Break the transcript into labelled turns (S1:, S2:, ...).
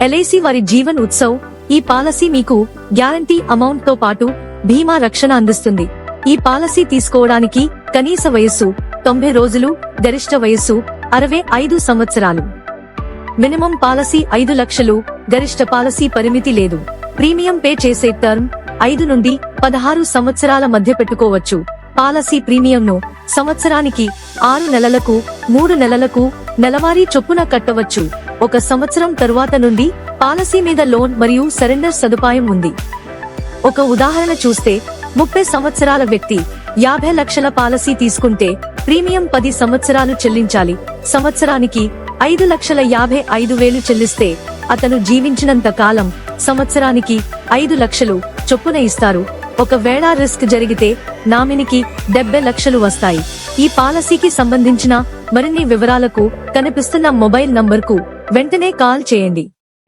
S1: LIC వారి జీవన్ ఉత్సవ్ ఈ policy మీకు గ్యారంటీ అమౌంట్ తో పాటు బీమా రక్షణ అందిస్తుంది. ఈ పాలసీ తీసుకోవడానికి కనీస వయస్సు 90 రోజులు, గరిష్ట వయస్సు 65 సంవత్సరాలు. మినిమం పాలసీ 5 లక్షలు, గరిష్ట పాలసీ పరిమితి లేదు. ప్రీమియం పే చేసే టర్మ్ 5 నుండి 16 సంవత్సరాల మధ్య పెట్టుకోవచ్చు. పాలసీ ప్రీమియంను సంవత్సరానికి 6 నెలలకు, 3 నెలలకు నెలవారీ చొప్పున కట్టవచ్చు. 1 సంవత్సరం తరువాత నుండి పాలసీ మీద లోన్ మరియు సరెండర్ సదుపాయం ఉంది. ఒక ఉదాహరణ చూస్తే 30 సంవత్సరాల వ్యక్తి 50 లక్షల పాలసీ తీసుకుంటే ప్రీమియం 10 సంవత్సరాలు చెల్లించాలి. సంవత్సరానికి 5,55,000 చెల్లిస్తే అతను జీవించినంత కాలం సంవత్సరానికి 5 లక్షలు చొప్పున ఇస్తారు. ఒకవేళ రిస్క్ జరిగితే నామినీకి 70 లక్షలు వస్తాయి. ఈ పాలసీకి సంబంధించిన మరిన్ని వివరాలకు కనిపిస్తున్న మొబైల్ నంబర్కు వెంటనే కాల్ చేయండి.